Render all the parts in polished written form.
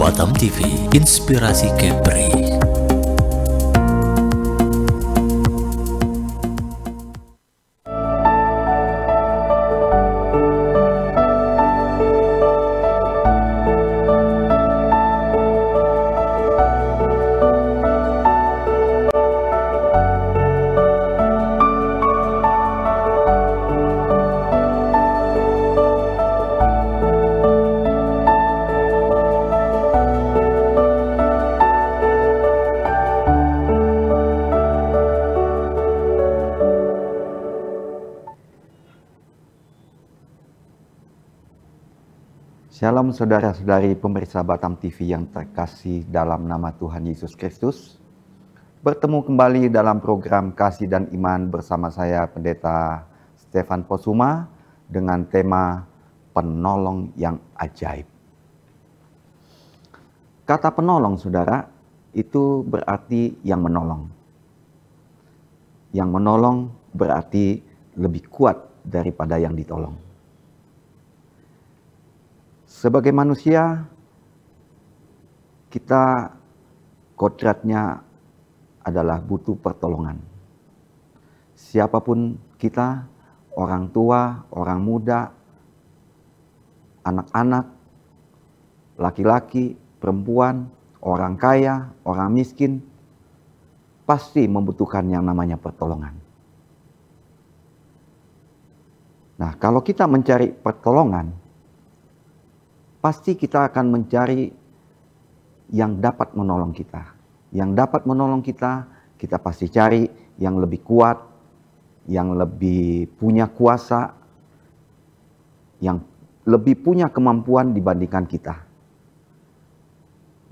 Batam TV, inspirasi Kepri. Shalom saudara-saudari pemirsa Batam TV yang terkasih dalam nama Tuhan Yesus Kristus. Bertemu kembali dalam program Kasih dan Iman bersama saya Pendeta Stefan Posuma dengan tema Penolong yang Ajaib. Kata penolong saudara itu berarti yang menolong. Yang menolong berarti lebih kuat daripada yang ditolong. Sebagai manusia, kita kodratnya adalah butuh pertolongan. Siapapun kita, orang tua, orang muda, anak-anak, laki-laki, perempuan, orang kaya, orang miskin, pasti membutuhkan yang namanya pertolongan. Nah, kalau kita mencari pertolongan, pasti kita akan mencari yang dapat menolong kita. Yang dapat menolong kita, kita pasti cari yang lebih kuat, yang lebih punya kuasa, yang lebih punya kemampuan dibandingkan kita.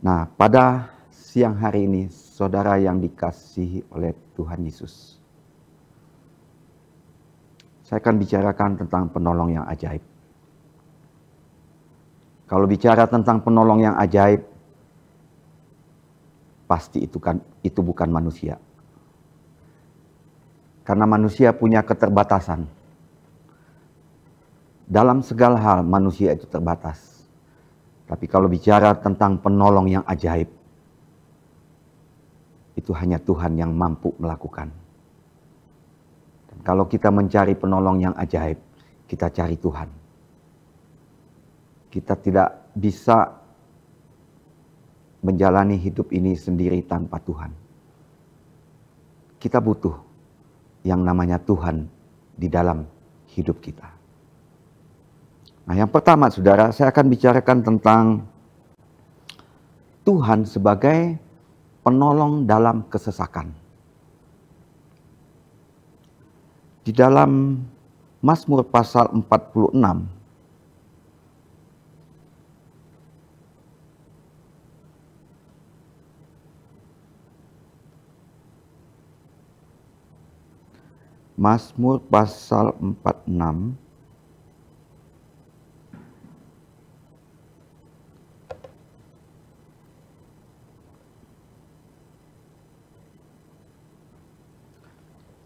Nah, pada siang hari ini, saudara yang dikasihi oleh Tuhan Yesus, saya akan bicarakan tentang penolong yang ajaib. Kalau bicara tentang penolong yang ajaib, pasti itu bukan manusia. Karena manusia punya keterbatasan. Dalam segala hal manusia itu terbatas. Tapi kalau bicara tentang penolong yang ajaib, itu hanya Tuhan yang mampu melakukan. Dan kalau kita mencari penolong yang ajaib, kita cari Tuhan. Kita tidak bisa menjalani hidup ini sendiri tanpa Tuhan. Kita butuh yang namanya Tuhan di dalam hidup kita. Nah, yang pertama saudara, saya akan bicarakan tentang Tuhan sebagai penolong dalam kesesakan. Di dalam Mazmur pasal 46, Mazmur pasal 46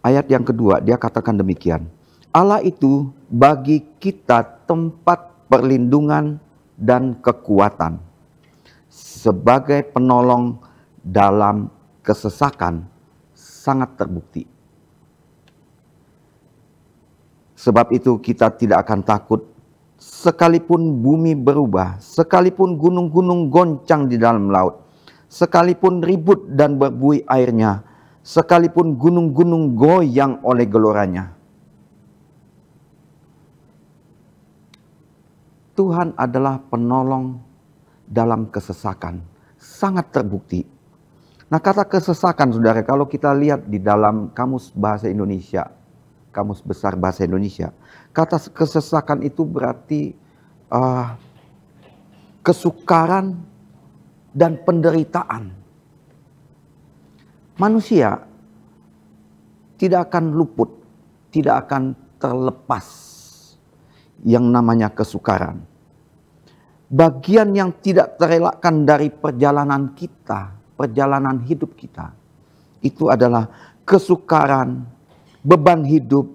ayat yang kedua, dia katakan demikian. Allah itu bagi kita tempat perlindungan dan kekuatan, sebagai penolong dalam kesesakan sangat terbukti. Sebab itu kita tidak akan takut, sekalipun bumi berubah, sekalipun gunung-gunung goncang di dalam laut, sekalipun ribut dan berbuih airnya, sekalipun gunung-gunung goyang oleh geloranya. Tuhan adalah penolong dalam kesesakan, sangat terbukti. Nah, kata kesesakan saudara, kalau kita lihat di dalam Kamus Bahasa Indonesia, Kamus Besar Bahasa Indonesia, kata kesesakan itu berarti kesukaran dan penderitaan. Manusia tidak akan luput, tidak akan terlepas yang namanya kesukaran. Bagian yang tidak terelakkan dari perjalanan kita, perjalanan hidup kita, itu adalah kesukaran, beban hidup,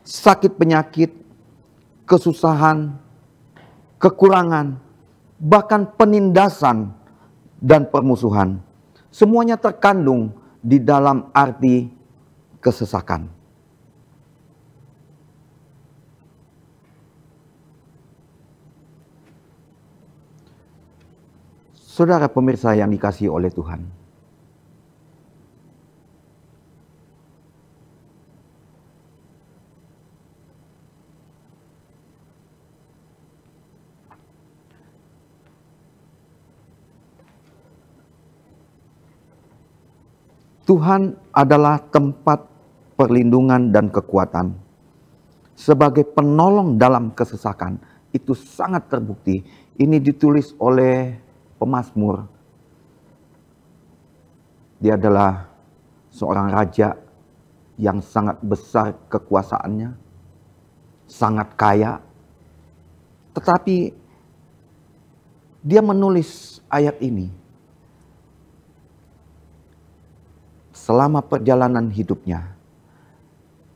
sakit penyakit, kesusahan, kekurangan, bahkan penindasan dan permusuhan. Semuanya terkandung di dalam arti kesesakan. Saudara pemirsa yang dikasihi oleh Tuhan, Tuhan adalah tempat perlindungan dan kekuatan. Sebagai penolong dalam kesesakan, itu sangat terbukti. Ini ditulis oleh pemazmur. Dia adalah seorang raja yang sangat besar kekuasaannya, sangat kaya. Tetapi dia menulis ayat ini. Selama perjalanan hidupnya,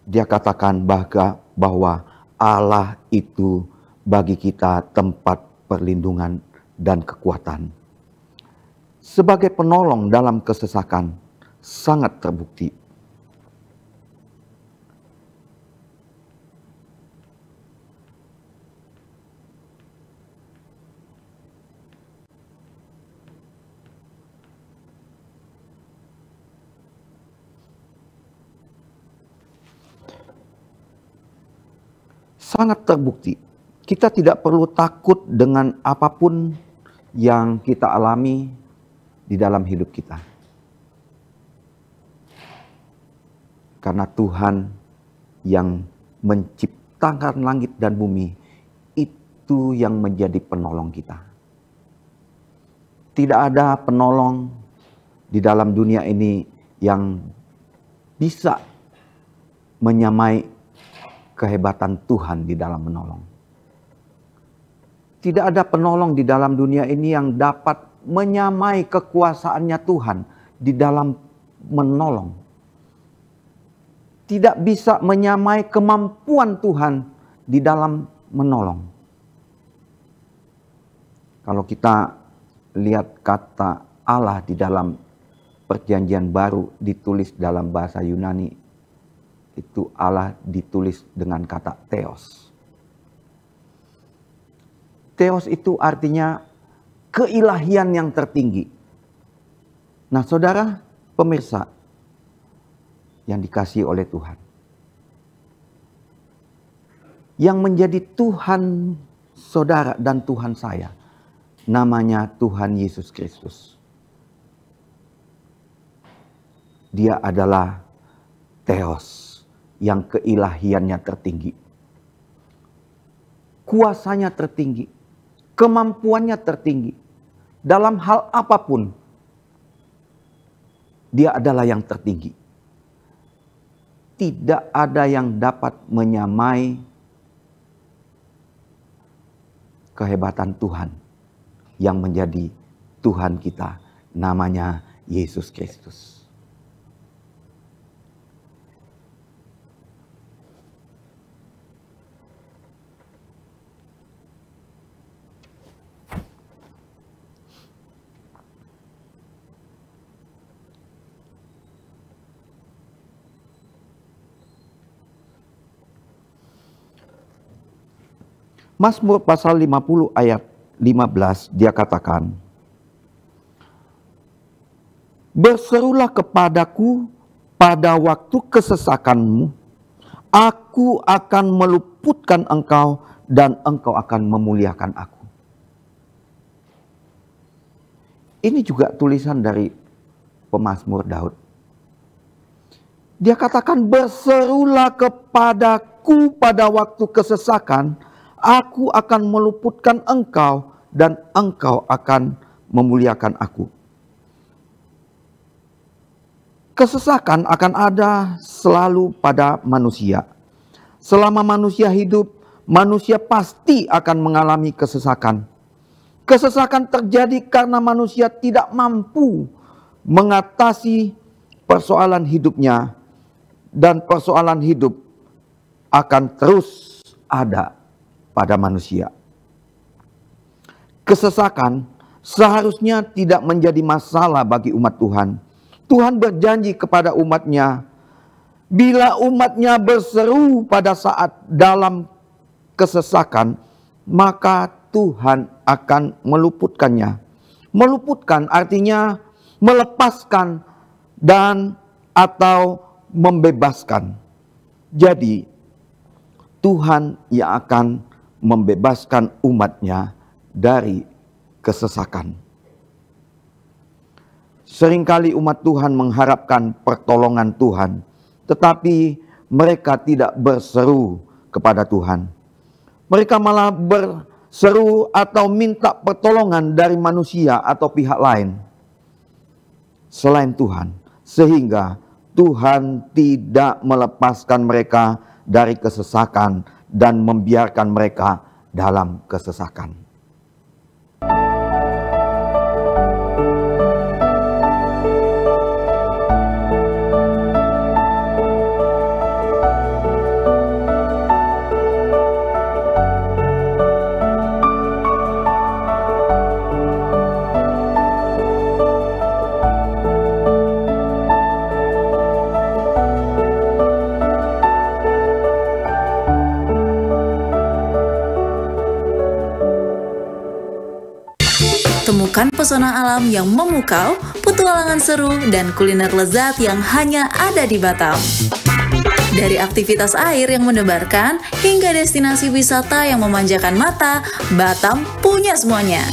dia katakan bahwa Allah itu bagi kita tempat perlindungan dan kekuatan. Sebagai penolong dalam kesesakan, sangat terbukti. Sangat terbukti. Kita tidak perlu takut dengan apapun yang kita alami di dalam hidup kita. Karena Tuhan yang menciptakan langit dan bumi, itu yang menjadi penolong kita. Tidak ada penolong di dalam dunia ini yang bisa menyamai kehebatan Tuhan di dalam menolong. Tidak ada penolong di dalam dunia ini yang dapat menyamai kekuasaannya Tuhan di dalam menolong. Tidak bisa menyamai kemampuan Tuhan di dalam menolong. Kalau kita lihat kata Allah di dalam Perjanjian Baru ditulis dalam bahasa Yunani, itu Allah ditulis dengan kata Theos. Theos itu artinya keilahian yang tertinggi. Nah, saudara pemirsa yang dikasihi oleh Tuhan, yang menjadi Tuhan saudara dan Tuhan saya, namanya Tuhan Yesus Kristus. Dia adalah Theos, yang keilahiannya tertinggi. Kuasanya tertinggi. Kemampuannya tertinggi. Dalam hal apapun, dia adalah yang tertinggi. Tidak ada yang dapat menyamai kehebatan Tuhan yang menjadi Tuhan kita, namanya Yesus Kristus. Mazmur pasal 50 ayat 15 dia katakan, "Berserulah kepadaku pada waktu kesesakanmu, aku akan meluputkan engkau dan engkau akan memuliakan aku." Ini juga tulisan dari pemazmur Daud. Dia katakan, "Berserulah kepadaku pada waktu kesesakan, aku akan meluputkan engkau dan engkau akan memuliakan aku." Kesesakan akan ada selalu pada manusia. Selama manusia hidup, manusia pasti akan mengalami kesesakan. Kesesakan terjadi karena manusia tidak mampu mengatasi persoalan hidupnya, dan persoalan hidup akan terus ada pada manusia. kesesakan seharusnya tidak menjadi masalah bagi umat Tuhan. Tuhan berjanji kepada umatnya, bila umatnya berseru pada saat dalam kesesakan, maka Tuhan akan meluputkannya. Meluputkan artinya melepaskan dan atau membebaskan. Jadi Tuhan yang akan membebaskan umatnya dari kesesakan. Seringkali umat Tuhan mengharapkan pertolongan Tuhan, tetapi mereka tidak berseru kepada Tuhan. Mereka malah berseru atau minta pertolongan dari manusia atau pihak lain selain Tuhan, sehingga Tuhan tidak melepaskan mereka dari kesesakan dan membiarkan mereka dalam kesesakan. Temukan pesona alam yang memukau, petualangan seru, dan kuliner lezat yang hanya ada di Batam. Dari aktivitas air yang mendebarkan, hingga destinasi wisata yang memanjakan mata, Batam punya semuanya.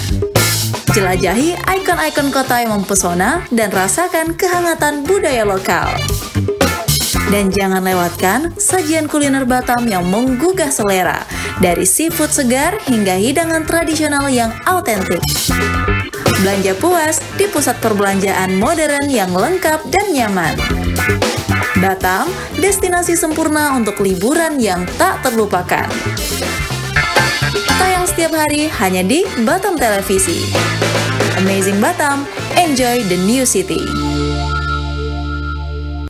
Jelajahi ikon-ikon kota yang mempesona dan rasakan kehangatan budaya lokal. Dan jangan lewatkan sajian kuliner Batam yang menggugah selera, dari seafood segar hingga hidangan tradisional yang autentik. Belanja puas di pusat perbelanjaan modern yang lengkap dan nyaman. Batam, destinasi sempurna untuk liburan yang tak terlupakan. Tayang setiap hari hanya di Batam Televisi. Amazing Batam, enjoy the new city.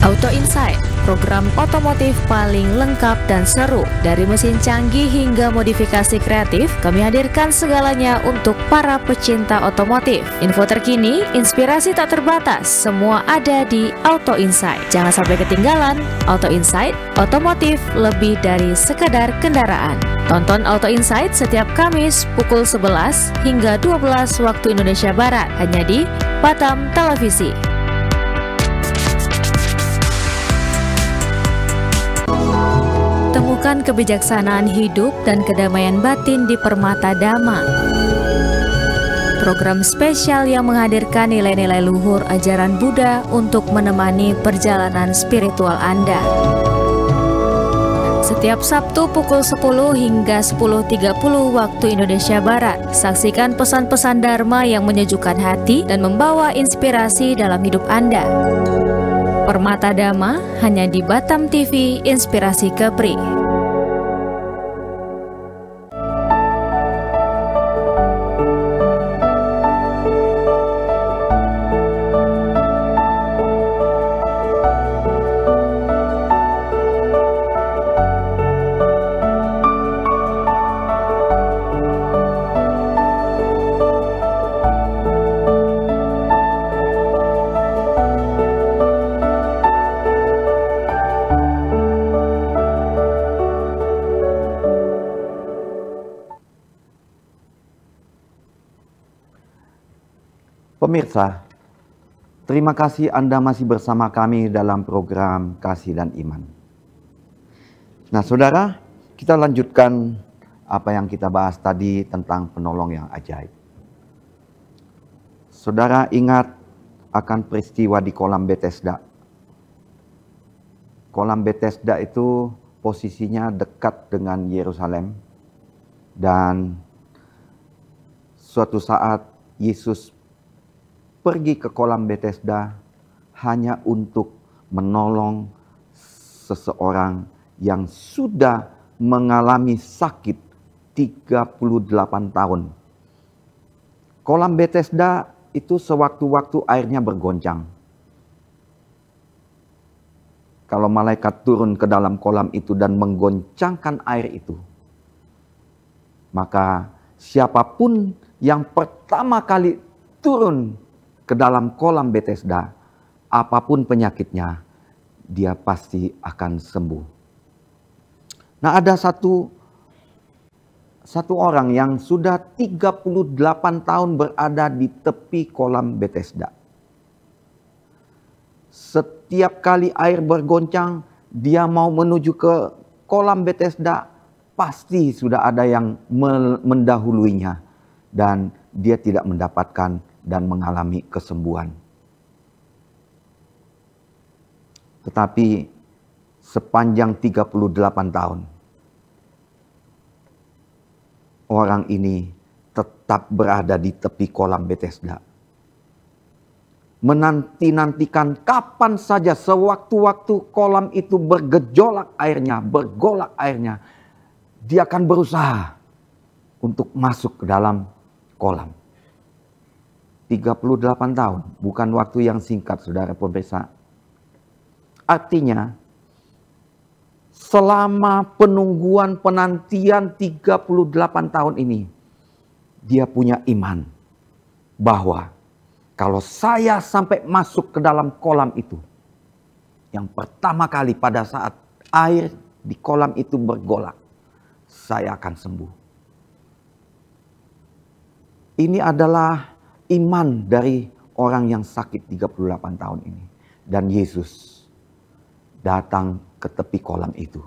Auto Insight, program otomotif paling lengkap dan seru. Dari mesin canggih hingga modifikasi kreatif, kami hadirkan segalanya untuk para pecinta otomotif. Info terkini, inspirasi tak terbatas, semua ada di Auto Insight. Jangan sampai ketinggalan. Auto Insight, otomotif lebih dari sekadar kendaraan. Tonton Auto Insight setiap Kamis pukul 11 hingga 12 waktu Indonesia Barat, hanya di Batam Televisi. Temukan kebijaksanaan hidup dan kedamaian batin di Permata Dhamma. Program spesial yang menghadirkan nilai-nilai luhur ajaran Buddha untuk menemani perjalanan spiritual Anda. Setiap Sabtu pukul 10 hingga 10.30 waktu Indonesia Barat. Saksikan pesan-pesan Dharma yang menyejukkan hati dan membawa inspirasi dalam hidup Anda. Permata Dhamma hanya di Batam TV Inspirasi Kepri. Pemirsa, terima kasih Anda masih bersama kami dalam program Kasih dan Iman. Nah, saudara, kita lanjutkan apa yang kita bahas tadi tentang penolong yang ajaib. Saudara ingat akan peristiwa di kolam Bethesda. Kolam Bethesda itu posisinya dekat dengan Yerusalem, dan suatu saat Yesus pergi ke kolam Bethesda hanya untuk menolong seseorang yang sudah mengalami sakit 38 tahun. Kolam Bethesda itu sewaktu-waktu airnya bergoncang. Kalau malaikat turun ke dalam kolam itu dan menggoncangkan air itu, maka siapapun yang pertama kali turun ke dalam kolam Bethesda, apapun penyakitnya, dia pasti akan sembuh. Nah, ada satu orang yang sudah 38 tahun berada di tepi kolam Bethesda. Setiap kali air bergoncang, dia mau menuju ke kolam Bethesda, pasti sudah ada yang mendahuluinya. Dan dia tidak mendapatkan dan mengalami kesembuhan. Tetapi sepanjang 38 tahun, orang ini tetap berada di tepi kolam Bethesda. Menanti-nantikan kapan saja sewaktu-waktu kolam itu bergolak airnya. Dia akan berusaha untuk masuk ke dalam kolam. 38 tahun, bukan waktu yang singkat, saudara pemirsa. Artinya, selama penungguan penantian 38 tahun ini, dia punya iman bahwa kalau saya sampai masuk ke dalam kolam itu, yang pertama kali pada saat air di kolam itu bergolak, saya akan sembuh. Ini adalah iman dari orang yang sakit 38 tahun ini. Dan Yesus datang ke tepi kolam itu.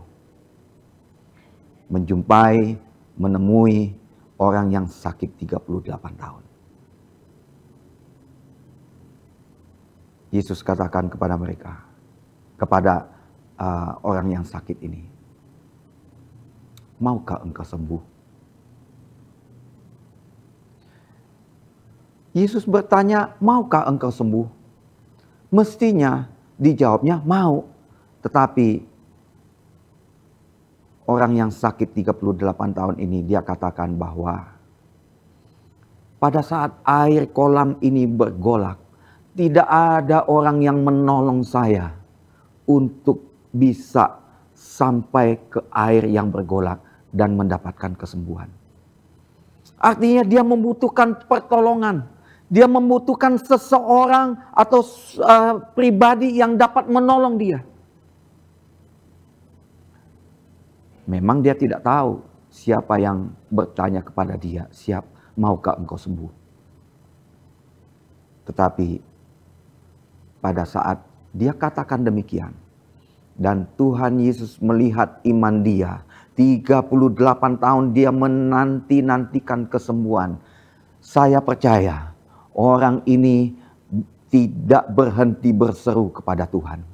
Menemui orang yang sakit 38 tahun. Yesus katakan kepada mereka, kepada orang yang sakit ini, maukah engkau sembuh? Yesus bertanya, maukah engkau sembuh? Mestinya dijawabnya mau. Tetapi orang yang sakit 38 tahun ini, dia katakan bahwa pada saat air kolam ini bergolak, tidak ada orang yang menolong saya untuk bisa sampai ke air yang bergolak dan mendapatkan kesembuhan. Artinya dia membutuhkan pertolongan. Dia membutuhkan seseorang atau pribadi yang dapat menolong dia. Memang dia tidak tahu siapa yang bertanya kepada dia, maukah engkau sembuh? Tetapi pada saat dia katakan demikian, dan Tuhan Yesus melihat iman dia, 38 tahun dia menanti-nantikan kesembuhan. Saya percaya orang ini tidak berhenti berseru kepada Tuhan.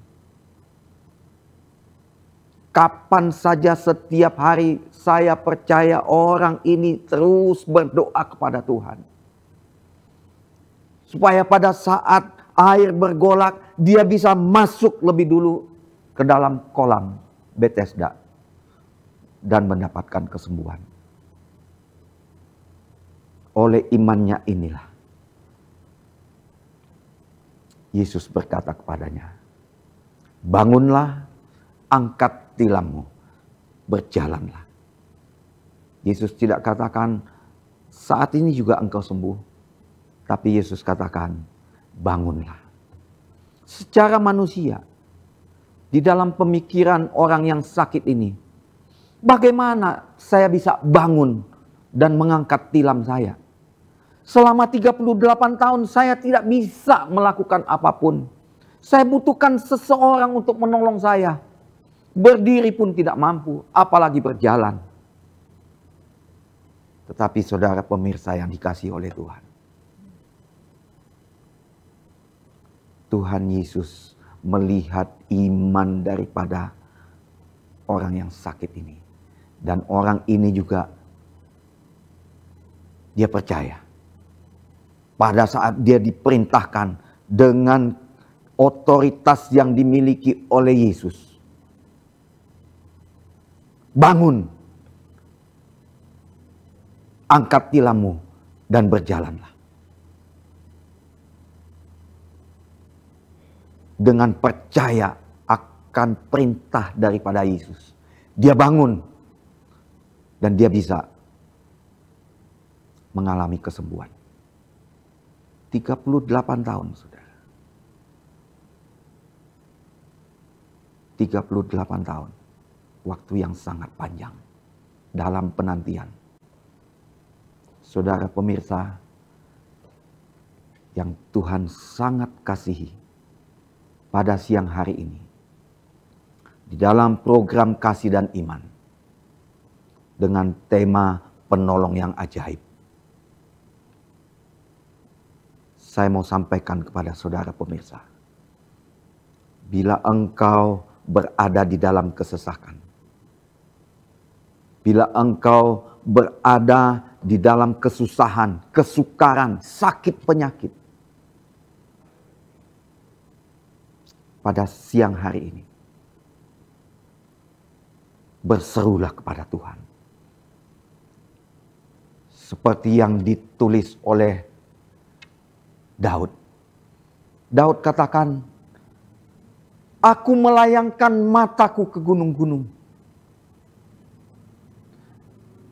Kapan saja setiap hari saya percaya orang ini terus berdoa kepada Tuhan. Supaya pada saat air bergolak, dia bisa masuk lebih dulu ke dalam kolam Bethesda dan mendapatkan kesembuhan. Oleh imannya inilah, Yesus berkata kepadanya, bangunlah, angkat tilammu, berjalanlah. Yesus tidak katakan, saat ini juga engkau sembuh. Tapi Yesus katakan, bangunlah. Secara manusia, di dalam pemikiran orang yang sakit ini, bagaimana saya bisa bangun dan mengangkat tilam saya? Selama 38 tahun saya tidak bisa melakukan apapun. Saya butuhkan seseorang untuk menolong saya. Berdiri pun tidak mampu, apalagi berjalan. Tetapi saudara pemirsa yang dikasihi oleh Tuhan, Tuhan Yesus melihat iman daripada orang yang sakit ini. Dan orang ini juga, dia percaya. Pada saat dia diperintahkan dengan otoritas yang dimiliki oleh Yesus, bangun, angkat tilammu dan berjalanlah. Dengan percaya akan perintah daripada Yesus, dia bangun dan dia bisa mengalami kesembuhan. 38 tahun, saudara. 38 tahun. Waktu yang sangat panjang dalam penantian. Saudara pemirsa yang Tuhan sangat kasihi, pada siang hari ini, di dalam program Kasih dan Iman, dengan tema penolong yang ajaib, saya mau sampaikan kepada saudara pemirsa, bila engkau berada di dalam kesesakan, bila engkau berada di dalam kesusahan, kesukaran, sakit penyakit, pada siang hari ini, berserulah kepada Tuhan. Seperti yang ditulis oleh Daud. Daud katakan, aku melayangkan mataku ke gunung-gunung.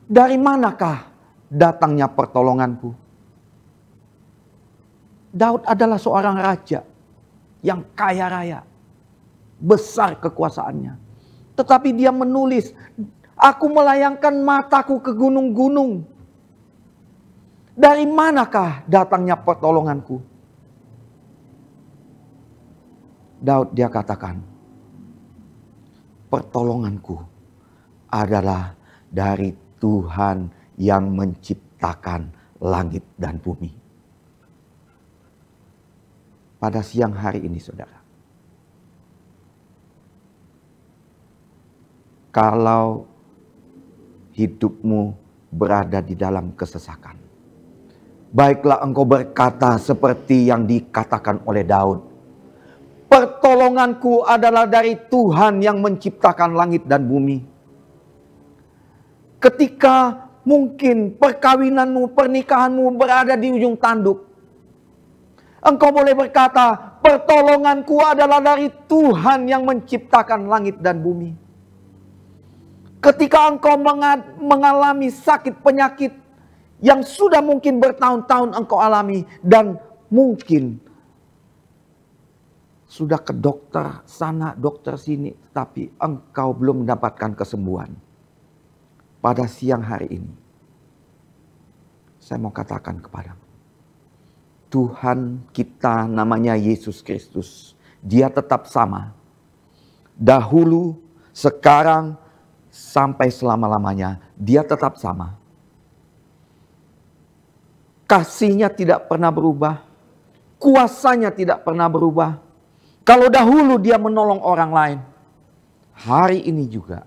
Dari manakah datangnya pertolonganku? Daud adalah seorang raja yang kaya raya, besar kekuasaannya. Tetapi dia menulis, aku melayangkan mataku ke gunung-gunung. Dari manakah datangnya pertolonganku? Daud dia katakan, pertolonganku adalah dari Tuhan yang menciptakan langit dan bumi. Pada siang hari ini, saudara, kalau hidupmu berada di dalam kesesakan, baiklah engkau berkata seperti yang dikatakan oleh Daud, pertolonganku adalah dari Tuhan yang menciptakan langit dan bumi. Ketika mungkin perkawinanmu, pernikahanmu berada di ujung tanduk, engkau boleh berkata, pertolonganku adalah dari Tuhan yang menciptakan langit dan bumi. Ketika engkau mengalami sakit penyakit yang sudah mungkin bertahun-tahun engkau alami, dan mungkin sudah ke dokter sana, dokter sini, tapi engkau belum mendapatkan kesembuhan. Pada siang hari ini, saya mau katakan kepadamu, Tuhan kita namanya Yesus Kristus, Dia tetap sama. Dahulu, sekarang, sampai selama-lamanya, Dia tetap sama. Kasih-Nya tidak pernah berubah, kuasa-Nya tidak pernah berubah. Kalau dahulu Dia menolong orang lain, hari ini juga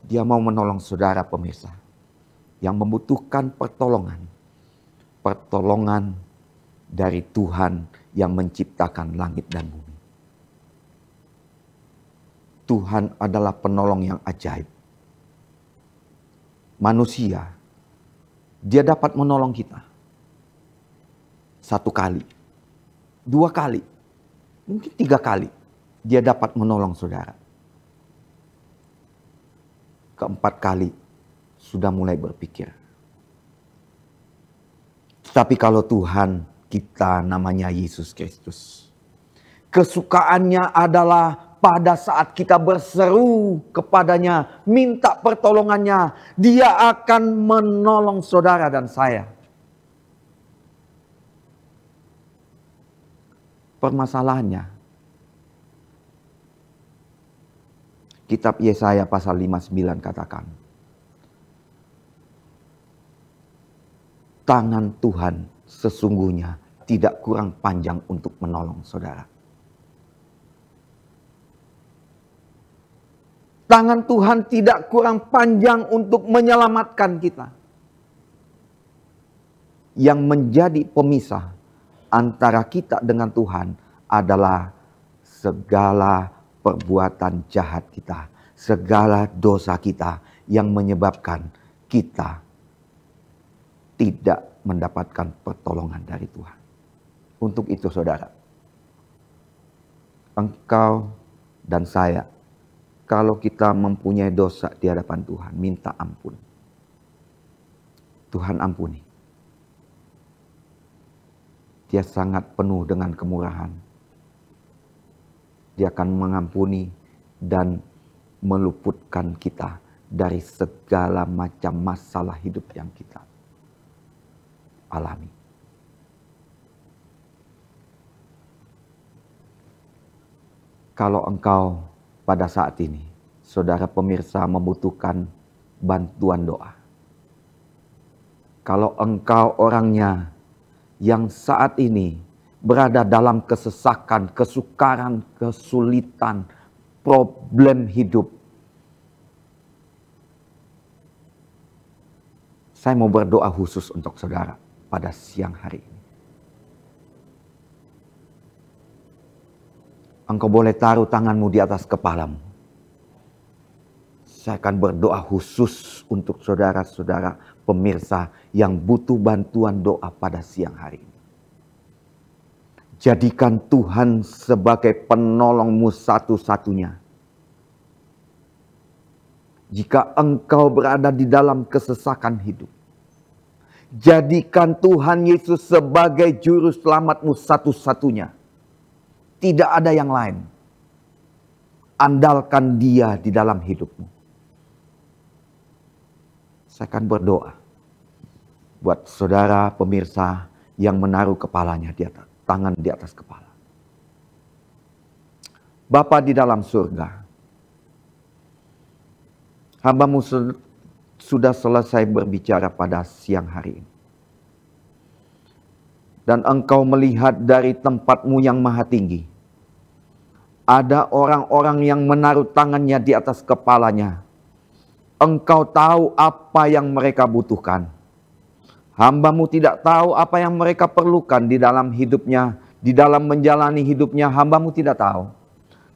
Dia mau menolong saudara pemirsa yang membutuhkan pertolongan. Pertolongan dari Tuhan yang menciptakan langit dan bumi. Tuhan adalah penolong yang ajaib. Manusia, dia dapat menolong kita. 1 kali, 2 kali, mungkin 3 kali dia dapat menolong saudara. Keempat kali sudah mulai berpikir. Tapi kalau Tuhan kita namanya Yesus Kristus, kesukaannya adalah pada saat kita berseru kepadanya, minta pertolongannya, Dia akan menolong saudara dan saya. Permasalahannya, Kitab Yesaya pasal 59 katakan, tangan Tuhan sesungguhnya tidak kurang panjang untuk menolong saudara. Tangan Tuhan tidak kurang panjang untuk menyelamatkan kita. Yang menjadi pemisah antara kita dengan Tuhan adalah segala perbuatan jahat kita, segala dosa kita yang menyebabkan kita tidak mendapatkan pertolongan dari Tuhan. Untuk itu saudara, engkau dan saya, kalau kita mempunyai dosa di hadapan Tuhan, minta ampun. Tuhan ampuni. Dia sangat penuh dengan kemurahan. Dia akan mengampuni dan meluputkan kita dari segala macam masalah hidup yang kita alami. Kalau engkau pada saat ini, saudara pemirsa, membutuhkan bantuan doa. Kalau engkau orangnya yang saat ini berada dalam kesesakan, kesukaran, kesulitan, problem hidup, saya mau berdoa khusus untuk saudara pada siang hari ini. Engkau boleh taruh tanganmu di atas kepalamu. Saya akan berdoa khusus untuk saudara-saudara pemirsa yang butuh bantuan doa pada siang hari ini. Jadikan Tuhan sebagai penolongmu satu-satunya. Jika engkau berada di dalam kesesakan hidup, jadikan Tuhan Yesus sebagai juru selamatmu satu-satunya. Tidak ada yang lain. Andalkan Dia di dalam hidupmu. Saya akan berdoa buat saudara pemirsa yang menaruh kepalanya di atas, tangan di atas kepala. Bapa di dalam surga, hamba-Mu sudah selesai berbicara pada siang hari ini. Dan Engkau melihat dari tempat-Mu yang maha tinggi. Ada orang-orang yang menaruh tangannya di atas kepalanya. Engkau tahu apa yang mereka butuhkan. Hamba-Mu tidak tahu apa yang mereka perlukan di dalam hidupnya. Di dalam menjalani hidupnya, hamba-Mu tidak tahu.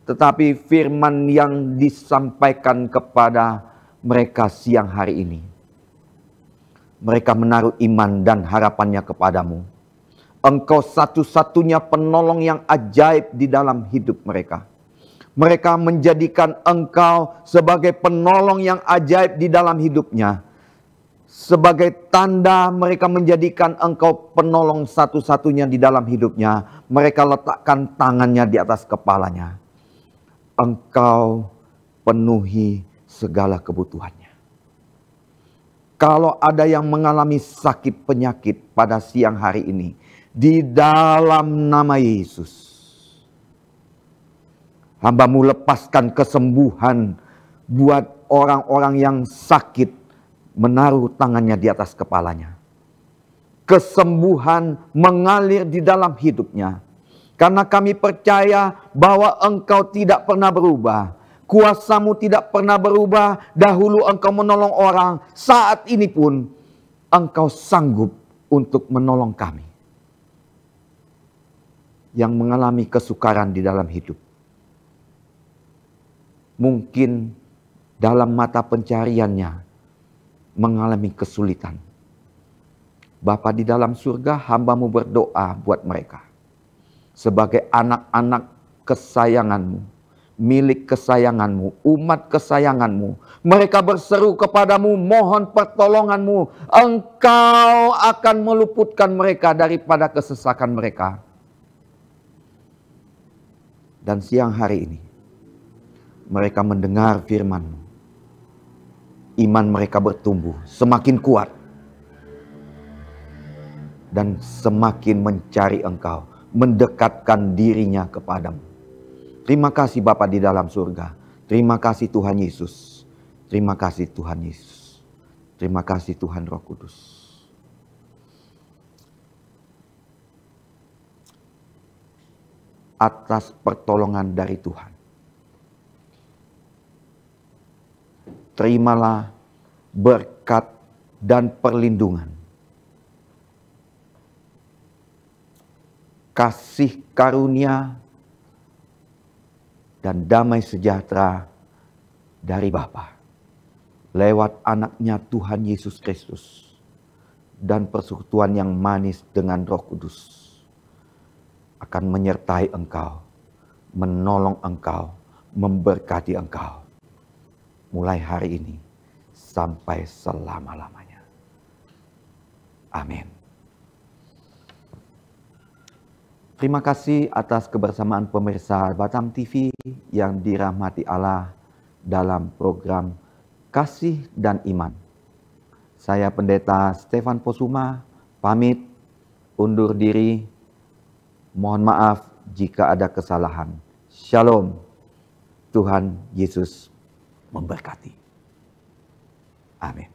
Tetapi firman yang disampaikan kepada mereka siang hari ini, mereka menaruh iman dan harapannya kepadamu. Engkau satu-satunya penolong yang ajaib di dalam hidup mereka. Mereka menjadikan Engkau sebagai penolong yang ajaib di dalam hidupnya. Sebagai tanda mereka menjadikan Engkau penolong satu-satunya di dalam hidupnya. Mereka letakkan tangannya di atas kepalanya. Engkau penuhi segala kebutuhannya. Kalau ada yang mengalami sakit penyakit pada siang hari ini, di dalam nama Yesus, hamba-Mu lepaskan kesembuhan buat orang-orang yang sakit, menaruh tangannya di atas kepalanya. Kesembuhan mengalir di dalam hidupnya. Karena kami percaya bahwa Engkau tidak pernah berubah. Kuasa-Mu tidak pernah berubah. Dahulu Engkau menolong orang, saat ini pun Engkau sanggup untuk menolong kami yang mengalami kesukaran di dalam hidup. Mungkin dalam mata pencariannya mengalami kesulitan. Bapa di dalam surga, hamba-Mu berdoa buat mereka. Sebagai anak-anak kesayangan-Mu, milik kesayangan-Mu, umat kesayangan-Mu. Mereka berseru kepadamu, mohon pertolongan-Mu. Engkau akan meluputkan mereka daripada kesesakan mereka. Dan siang hari ini, mereka mendengar firman-Mu. Iman mereka bertumbuh, semakin kuat. Dan semakin mencari Engkau, mendekatkan dirinya kepadamu. Terima kasih Bapa di dalam surga. Terima kasih Tuhan Yesus. Terima kasih Tuhan Yesus. Terima kasih Tuhan Roh Kudus. Atas pertolongan dari Tuhan, terimalah berkat dan perlindungan, kasih karunia dan damai sejahtera dari Bapa lewat anaknya Tuhan Yesus Kristus dan persekutuan yang manis dengan Roh Kudus akan menyertai engkau, menolong engkau, memberkati engkau. Mulai hari ini sampai selama-lamanya. Amin. Terima kasih atas kebersamaan pemirsa Batam TV yang dirahmati Allah dalam program Kasih dan Iman. Saya Pendeta Stefan Posuma, pamit, undur diri. Mohon maaf jika ada kesalahan. Shalom. Tuhan Yesus memberkati. Amin.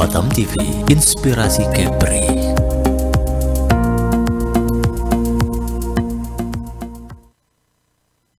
Batam TV, inspirasi Kepri.